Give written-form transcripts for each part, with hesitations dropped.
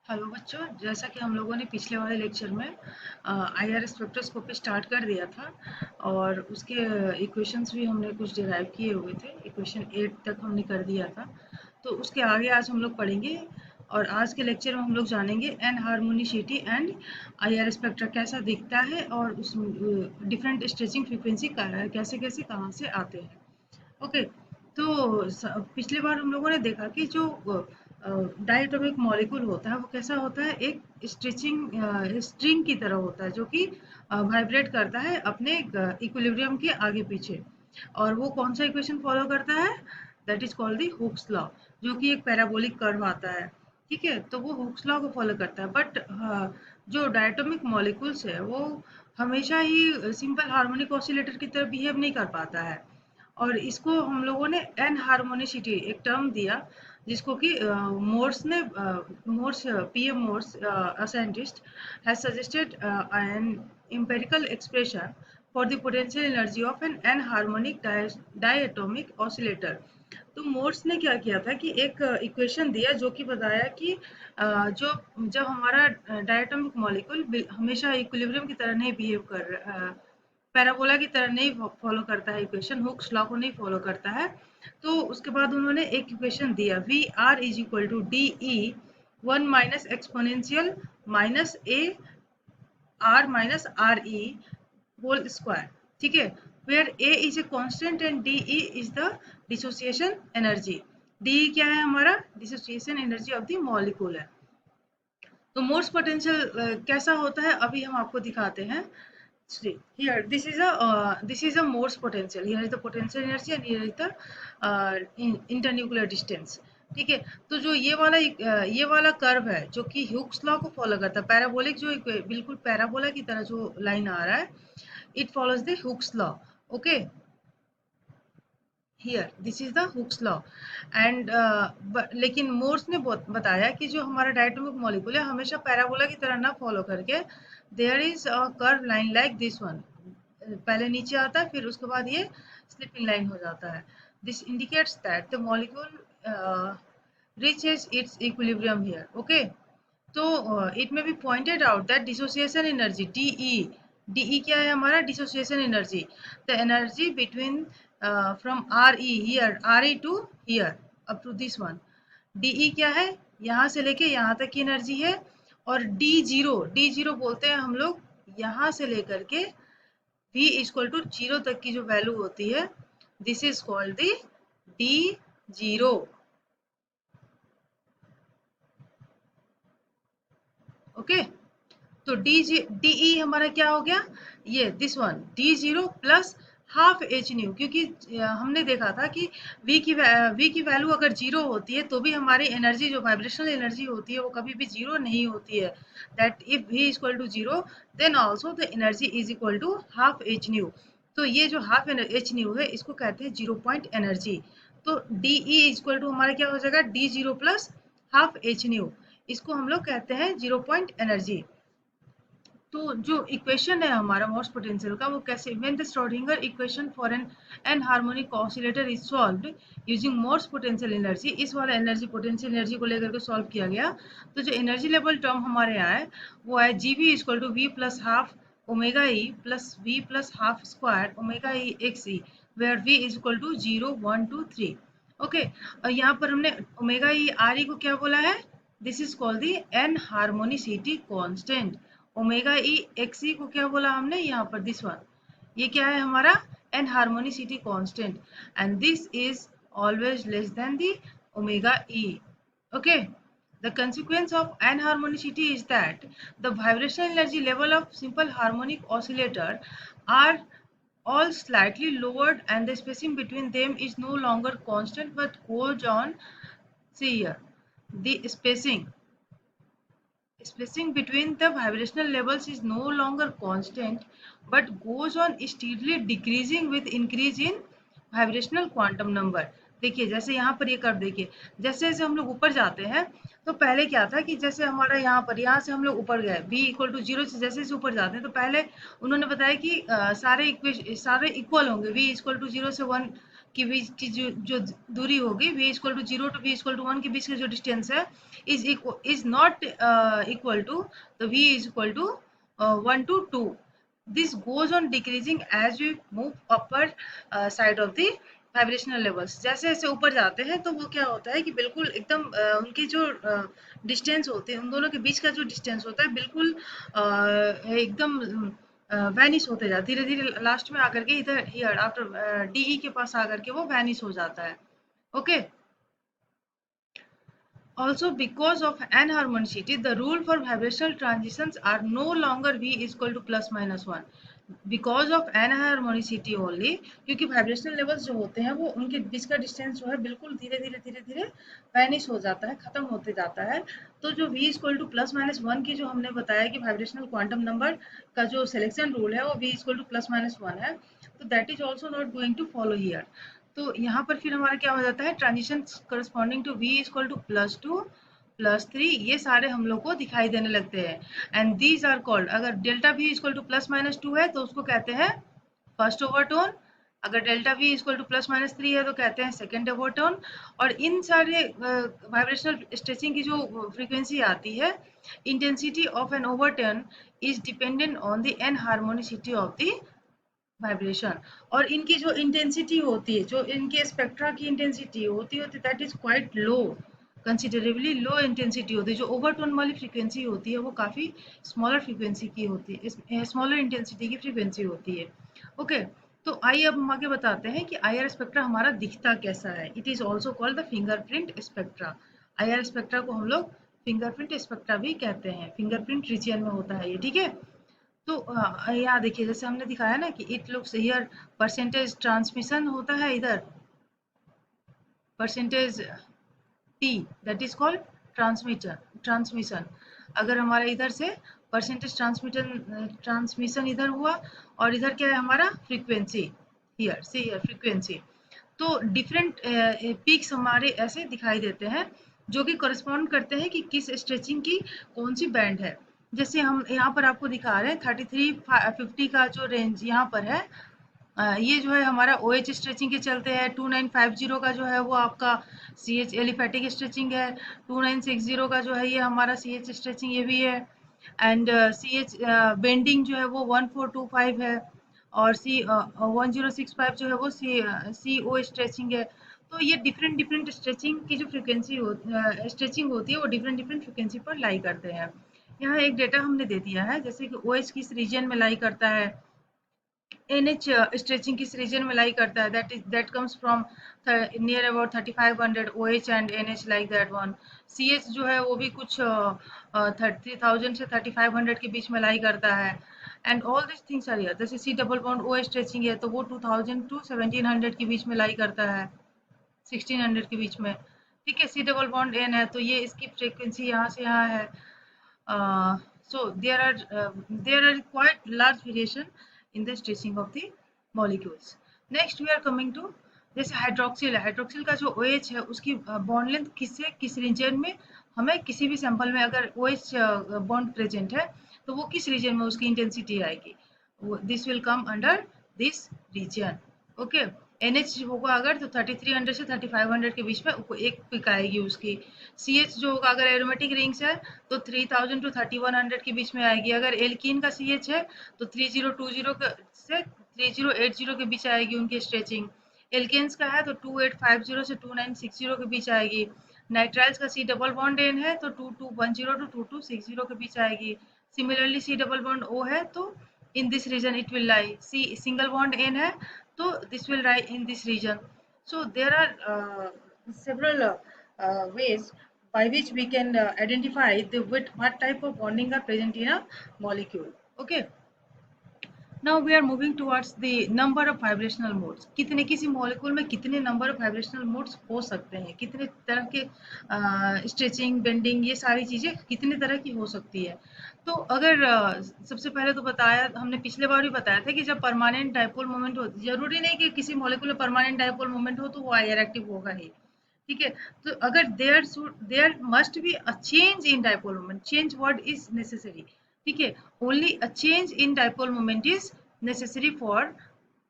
Hello बच्चों, जैसा कि हम लोगों ने पिछले वाले लेक्चर में आईआर स्पेक्ट्रोस्कोपी स्टार्ट कर दिया था और उसके इक्वेशंस भी हमने कुछ डिराइव किए हुए थे। इक्वेशन 8 तक हमने कर दिया था, तो उसके आगे आज हम लोग पढ़ेंगे। और आज के लेक्चर में हम लोग जानेंगे एनहार्मोनिसिटी एंड आईआर स्पेक्ट्रा कैसा दिखता है और उस डिफरेंट स्ट्रेचिंग फ्रीक्वेंसी कैसे कैसे कहाँ से आते हैं। ओके। तो पिछली बार हम लोगों ने देखा कि जो डायटोमिक मॉलिक्यूल होता है वो कैसा होता है, एक स्ट्रेचिंग स्ट्रिंग की तरह होता है जो कि वाइब्रेट करता है अपने इक्विलिब्रियम के आगे पीछे। और वो कौन सा इक्वेशन फॉलो करता है? That is called the Hooke's law, जो कि एक पैराबोलिक कर्व आता है। ठीक है, तो वो हुक्स लॉ को फॉलो करता है। बट जो डायटोमिक मॉलिक्यूल्स है वो हमेशा ही सिंपल हार्मोनिक ऑसिलेटर की तरह बिहेव नहीं कर पाता है। और इसको हम लोगों ने एनहार्मोनिसिटी एक टर्म दिया, जिसको कि मोर्स ने Morse PM Morse a scientist has suggested an empirical expression for the potential energy of an anharmonic diatomic oscillator। तो मोर्स ने क्या किया था कि एक इक्वेशन दिया जो कि बताया कि जो जब हमारा डायटोमिक मॉलिक्यूल हमेशा इक्विलिब्रियम की तरह नहीं बिहेव कर पैराबोला की तरह नहीं फॉलो करता है, इक्वेशन हुक्स लॉ को नहीं फॉलो करता है। तो उसके बाद उन्होंने एक इक्वेशन दिया, V R is equal to D E one minus exponential minus A R minus R E whole square. ठीक है, where A is a constant and D E is the dissociation energy. D क्या है हमारा? Dissociation energy of the molecule है। तो Morse potential कैसा होता है अभी हम आपको दिखाते हैं। See, here this is a Morse potential. Here is the potential energy and here is the internuclear distance. ठीक है, तो जो ये वाला कर्व है जो कि ह्यूक्स लॉ को फॉलो करता है, पैराबोलिक जो बिल्कुल पैराबोला की तरह जो लाइन आ रहा है, it follows the Hooke's law. Okay, here this is the Hooke's law and लेकिन मोर्स ने बताया कि जो हमारा डायटोमिक मॉलिक्यूल है हमेशा पैराबोला की तरह ना फॉलो करके there is a curve line like this one. पहले नीचे आता है, फिर उसके बाद ये स्लिपिंग लाइन हो जाता है। This indicates that the molecule reaches its equilibrium here. Okay, so it may be pointed out that dissociation energy de क्या है हमारा? dissociation energy, the energy between from re here re to here up to this one, de क्या है? यहाँ से लेके यहाँ तक की एनर्जी है। और d0 बोलते हैं हम लोग यहाँ से लेकर के v इक्वल टू 0 तक की जो वैल्यू होती है, this is called the d0। Okay, तो डीई हमारा क्या हो गया? ये this one d0 plus half H new, क्योंकि हमने देखा था कि v की वैल्यू अगर जीरो होती है तो भी हमारी एनर्जी जो वाइब्रेशनल एनर्जी होती है वो कभी भी जीरो नहीं होती है। That if v equal to zero then also the energy is equal to half H nu. तो ये जो हाफ एच न्यू है इसको कहते हैं जीरो पॉइंट एनर्जी। तो डीई इक्वल टू हमारा क्या हो जाएगा? d0 plus half H new, इसको हम लोग कहते हैं जीरो पॉइंट एनर्जी। तो जो इक्वेशन है हमारा मोर्स पोटेंशियल का वो कैसे, when the Schrodinger equation for an anharmonic oscillator is solved using Morse potential energy, इस वाला एनर्जी पोटेंशियल एनर्जी को लेकर के सॉल्व किया गया। तो जो एनर्जी लेवल टर्म हमारे यहाँ है वो है G v equal to v plus half omega e plus v plus half square omega e x e, where v is equal to 0 1 2 3। Okay, और यहाँ पर हमने ओमेगा ई आर ई को क्या बोला है? This is called the anharmonicity constant. Omega e x e को क्या बोला हमने? यहाँ पर दिस वन, ये क्या है हमारा? Anharmonicity constant, and this is always less than the omega e. Okay, the consequence of anharmonicity is that the vibrational energy level of simple harmonic oscillator are all slightly lowered and the spacing between them is no longer constant but goes on. See here, the spacing between the vibrational levels is no longer constant but goes on steadily decreasing with increase in vibrational quantum number। देखिए जैसे यहाँ पर ये curve देखिए, जैसे जैसे हम लोग ऊपर जाते हैं तो पहले क्या था कि जैसे हमारा यहाँ पर यहाँ से हम लोग ऊपर गए v इक्वल टू 0 से जैसे जैसे ऊपर जाते हैं तो पहले उन्होंने बताया कि सारे इक्वल होंगे। v इक्वल टू 0 से 1 के बीच की जो दूरी होगी, v equal to 0 to v equal to 1 के बीच का जो डिस्टेंस है is not equal to the V is equal to 1 to 2. This goes on decreasing as we move upper side of the vibrational levels. जैसे जैसे ऊपर जाते हैं तो वो क्या होता है कि बिल्कुल एकदम उनकी जो डिस्टेंस होते हैं, उन दोनों के बीच का जो डिस्टेंस होता है बिल्कुल एकदम वैनिश होते जाता है धीरे धीरे, लास्ट में आकर के इधर हियर आफ्टर डीई के पास आकर के वो वैनिश हो जाता है। Okay, also, because of anharmonicity, the rule for vibrational transitions are no longer V is equal to plus minus 1. Because of anharmonicity only, क्योंकि वाइब्रेशनल लेवल्स जो होते हैं वो उनके बीच का डिस्टेंस जो है बिल्कुल धीरे धीरे धीरे धीरे वैनिश हो जाता है, खत्म होते जाता है। तो जो V equal to plus minus 1 की जो हमने बताया कि वाइब्रेशनल क्वांटम नंबर का जो सिलेक्शन रूल है वो V equal to plus minus 1 है, तो that is also not going to follow here. तो यहाँ पर फिर हमारा क्या हो जाता है, transition corresponding to V equal to +2 +3, ये सारे हम लोग को दिखाई देने लगते हैं। एंड दीज आर कॉल्ड, अगर डेल्टा V इक्वल टू +-2 है तो उसको कहते हैं फर्स्ट ओवरटोन, अगर डेल्टा V इक्वल टू +-3 है तो कहते हैं सेकेंड ओवरटोन। और इन सारे वाइब्रेशनल स्ट्रेचिंग की जो फ्रीक्वेंसी आती है, intensity of an overtone is dependent on the anharmonicity of the vibration. और इनकी जो इंटेंसिटी होती है, जो इनके स्पेक्ट्रा की इंटेंसिटी होती है that is quite low, considerably low intensity होती है। जो ओवरटोन वाली फ्रीक्वेंसी होती है वो काफ़ी स्मॉलर फ्रीक्वेंसी की होती है, स्मॉलर इंटेंसिटी की फ्रीक्वेंसी होती है। ओके, तो आइए अब हम आगे बताते हैं कि आईआर स्पेक्ट्रा हमारा दिखता कैसा है। It is also called the fingerprint spectra. IR spectra को हम लोग फिंगरप्रिंट स्पेक्ट्रा भी कहते हैं, फिंगरप्रिंट रीजियन में होता है ये, ठीक है। तो यहाँ देखिए जैसे हमने दिखाया ना कि it looks here percentage transmission होता है इधर, percentage T that is called transmission. अगर हमारा इधर से परसेंटेज ट्रांसमिशन इधर हुआ, और इधर क्या है हमारा frequency, here see here frequency. तो डिफरेंट पीक्स हमारे ऐसे दिखाई देते हैं जो कि करस्पॉन्ड करते हैं कि किस स्ट्रेचिंग की कौन सी बैंड है। जैसे हम यहाँ पर आपको दिखा रहे हैं 3350 का जो रेंज यहाँ पर है, ये जो है हमारा ओ एच स्ट्रेचिंग के चलते है। 2950 का जो है वो आपका सी एच एलिफेटिक स्ट्रेचिंग है। 2960 का जो है ये हमारा सी एच स्ट्रेचिंग ये भी है। एंड सी एच बेंडिंग जो है वो 1425 है, और सी 1065 जो है वो सी ओ स्ट्रेचिंग है। तो ये डिफरेंट डिफरेंट स्ट्रेचिंग की जो फ्रिक्वेंसी हो स्ट्रेचिंग होती है वो डिफरेंट डिफरेंट फ्रिक्वेंसी पर लाई करते हैं। यहाँ एक डेटा हमने दे दिया है, जैसे कि ओ एच किस रीजन में लाई करता है, NH स्ट्रेचिंग किस रीजन में लाई करता है, that comes from near about 3500 OH and NH like that one। CH जो है वो भी कुछ 30,000 से 3500 के बीच में लाई करता है। And all this things are here. जैसे C double bond OH stretching है तो वो 2000 टू 1700 के बीच में लाई करता है, 1600 के बीच में, ठीक है। C डबल बॉन्ड N है तो ये इसकी फ्रीक्वेंसी यहाँ से यहाँ है। So there are quite large variation in the stretching of the molecules. Next we are coming to, जैसे हाइड्रोक्सिल है, हाइड्रोक्सिल का जो OH है उसकी बॉन्ड लेंथ किससे किस रीजन में, हमें किसी भी सैंपल में अगर OH बॉन्ड प्रेजेंट है तो वो किस रीजन में उसकी इंटेंसिटी आएगी, this will come under this region. Okay, NH होगा अगर तो 3300 से 3500 के बीच में एक पिक आएगी उसकी। CH जो होगा अगर एरोमेटिक रिंग्स है तो 3000 टू 3100 के बीच में आएगी। अगर एल्कीन का CH है तो 3020 से 3080 के बीच आएगी उनकी स्ट्रेचिंग। एल्केन्स का है तो 2850 से 2960 के बीच आएगी। नाइट्राइल्स का C डबल बॉन्ड N है तो 2210 टू 2260 के बीच आएगी। Similarly C double bond O है तो in this region it will lie। C single bond N है तो this will lie in this region। So there are several ways by which we can identify the what type of bonding are present in a molecule। Okay, now we are moving towards the number of vibrational modes। कितने किसी molecule में कितने number of vibrational modes हो सकते हैं, कितने तरह के स्ट्रेचिंग बेंडिंग ये सारी चीजें कितने तरह की हो सकती है। तो अगर सबसे पहले तो बताया हमने पिछले बार भी बताया था कि जब परमानेंट डाइपोल मोमेंट हो, जरूरी नहीं कि किसी मॉलिक्यूल में परमानेंट डाइपोल मोमेंट हो तो वो आईआर एक्टिव होगा ही, ठीक है। तो अगर there must be a change in dipole moment, change word is necessary, ठीक है। Only a change in dipole moment is necessary for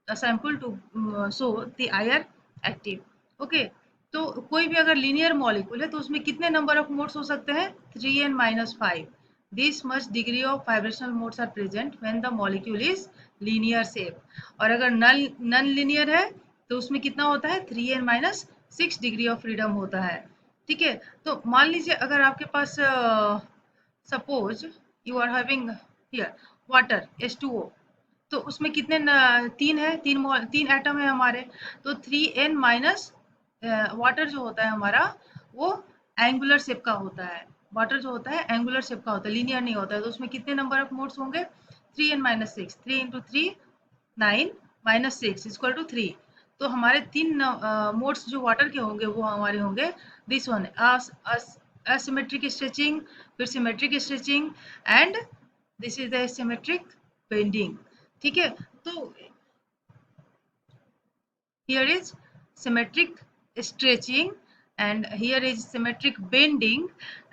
a sample to show the IR active। Okay, तो कोई भी अगर लीनियर मॉलिक्यूल है तो उसमें कितने नंबर ऑफ मोड्स हो सकते हैं? 3n-5। This much degree of vibrational modes are present when the molecule is linear shape. और अगर नन नन लीनियर है तो उसमें कितना होता है? 3n-6 डिग्री ऑफ फ्रीडम होता है। ठीक है, तो मान लीजिए अगर आपके पास suppose you are having here water H2O, तो उसमें कितने तीन है, तीन एटम है हमारे। तो 3n- वाटर जो होता है हमारा वो एंगुलर शेप का होता है। वाटर जो होता है एंगुलर शेप का होता है, लीनियर नहीं होता है। तो उसमें कितने नंबर ऑफ मोड्स होंगे? 3n-6, 3 × 3 9 -6 equal to 3। तो हमारे तीन मोड्स जो वाटर के होंगे वो हमारे होंगे दिस वन, असिमेट्रिक स्ट्रेचिंग, फिर symmetric stretching and this is the symmetric bending. ठीक है, तो here is symmetric stretching and here is symmetric bending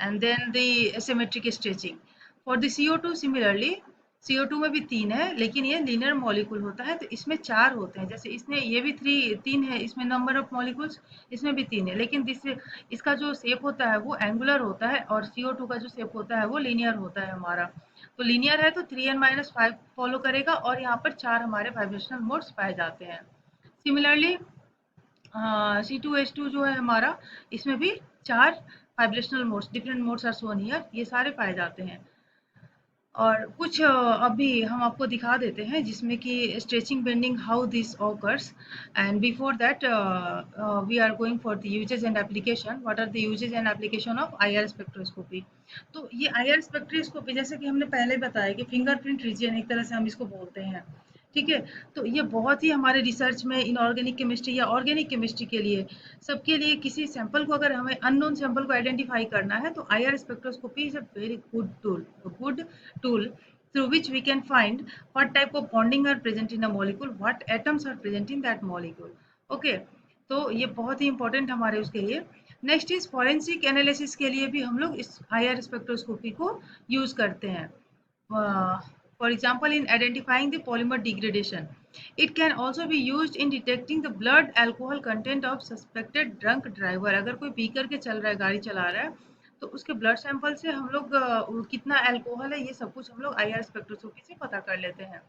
and then the asymmetric stretching. For the CO2 similarly, CO2 में भी तीन है लेकिन ये लीनियर मॉलिक्यूल होता है तो इसमें चार होते हैं। जैसे इसमें ये भी तीन है, इसमें नंबर ऑफ मॉलिक्यूल्स इसमें भी तीन है, लेकिन इसका जो शेप होता है वो एंगुलर होता है और CO2 का जो शेप होता है वो लीनियर होता है हमारा। तो लीनियर है तो 3n-5 फॉलो करेगा और यहाँ पर चार हमारे वाइब्रेशनल मोड्स पाए जाते हैं। सिमिलरली C2H2 जो है हमारा, इसमें भी चार vibrational modes, different modes are shown here, ये सारे पाए जाते हैं। और कुछ अभी हम आपको दिखा देते हैं जिसमें कि stretching bending how this occurs. And before that we are going for the uses and application. What are the uses and application of IR spectroscopy? तो ये आईआर स्पेक्ट्रोस्कोपी जैसे कि हमने पहले बताया कि फिंगरप्रिंट रीजन एक तरह से हम इसको बोलते हैं। ठीक है, तो ये बहुत ही हमारे रिसर्च में इनऑर्गेनिक केमिस्ट्री या ऑर्गेनिक केमिस्ट्री के लिए, सबके लिए, किसी सैंपल को अगर हमें अननोन सैंपल को आइडेंटिफाई करना है तो IR spectroscopy is a very good tool through which we can find what type of bonding are present in a molecule, what atoms are present in that molecule. Okay, तो ये बहुत ही important हमारे उसके लिए। Next is forensic analysis के लिए भी हम लोग इस आईआर स्पेक्ट्रोस्कोपी को यूज करते हैं। For example, in identifying the polymer degradation, it can also be used in detecting the blood alcohol content of suspected drunk driver। अगर कोई पी करके चल रहा है, गाड़ी चला रहा है, तो उसके ब्लड सैंपल से हम लोग कितना अल्कोहल है ये सब कुछ हम लोग आईआर स्पेक्ट्रोस्कोपी से पता कर लेते हैं।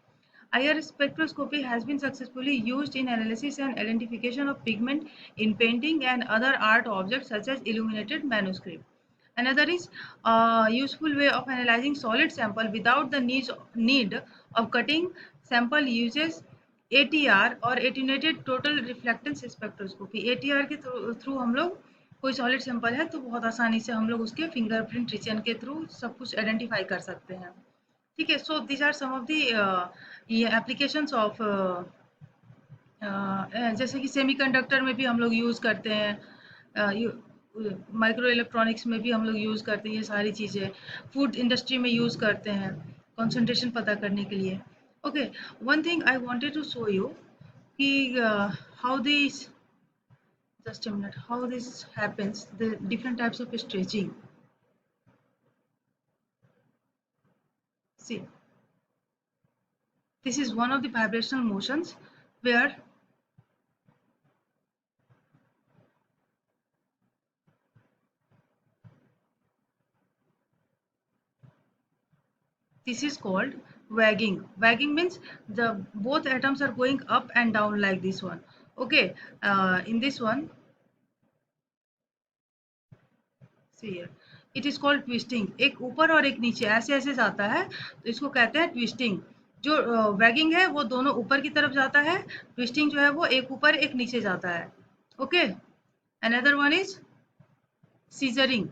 IR spectroscopy has been successfully used in analysis and identification of pigment in painting and other art objects such as illuminated manuscript. Another is a useful way of analyzing solid sample without the need of cutting sample uses ATR और attenuated total reflectance spectroscopy। ATR के through हम लोग कोई solid sample है तो बहुत आसानी से हम लोग उसके फिंगरप्रिंट रीजन के थ्रू सब कुछ आइडेंटिफाई कर सकते हैं। ठीक है, so these are some of the ये एप्लीकेशंस ऑफ जैसे कि सेमीकंडक्टर में भी हम लोग यूज़ करते हैं, माइक्रो इलेक्ट्रॉनिक्स में भी हम लोग यूज़ करते हैं ये सारी चीज़ें, फूड इंडस्ट्री में यूज़ करते हैं कंसंट्रेशन पता करने के लिए। Okay, one thing I wanted to show you कि how this, just a minute, how this happens, the different types of stretching. See, this is one of the vibrational motions where this is called wagging. Wagging means the both atoms are going up and down like this one. Okay, in this one, see here, it is called twisting। एक ऊपर और एक नीचे ऐसे ऐसे जाता है तो इसको कहते हैं ट्विस्टिंग। जो वैगिंग है वो दोनों ऊपर की तरफ जाता है, ट्विस्टिंग जो है वो एक ऊपर एक नीचे जाता है। Okay, another one is scissoring.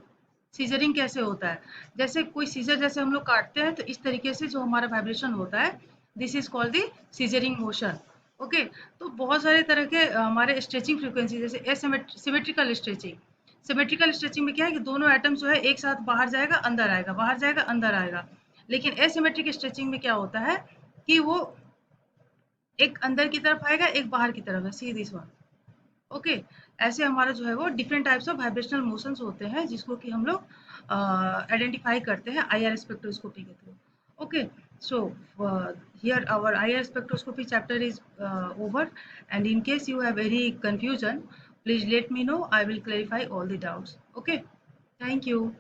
Scissoring कैसे होता है? जैसे कोई सीजर जैसे हम लोग काटते हैं तो इस तरीके से जो हमारा वाइब्रेशन होता है, this is called the scissoring motion. Okay, तो बहुत सारे तरह के हमारे स्ट्रेचिंग फ्रीक्वेंसी, जैसे सिमेट्रिकल स्ट्रेचिंग। सिमेट्रिकल स्ट्रेचिंग में क्या है कि दोनों एटम जो है एक साथ बाहर जाएगा अंदर आएगा, बाहर जाएगा अंदर आएगा। लेकिन एसिमेट्रिक स्ट्रेचिंग में क्या होता है कि वो एक अंदर की तरफ आएगा एक बाहर की तरफ है, सी दिस वन। ओके, ऐसे हमारा जो है वो different types of vibrational motions होते हैं जिसको कि हम लोग आइडेंटिफाई करते हैं आईआर स्पेक्ट्रोस्कोपी के through. Okay, so here our IR spectroscopy chapter is over, and in case you have any confusion Please let me know. I will clarify all the doubts. Okay. Thank you.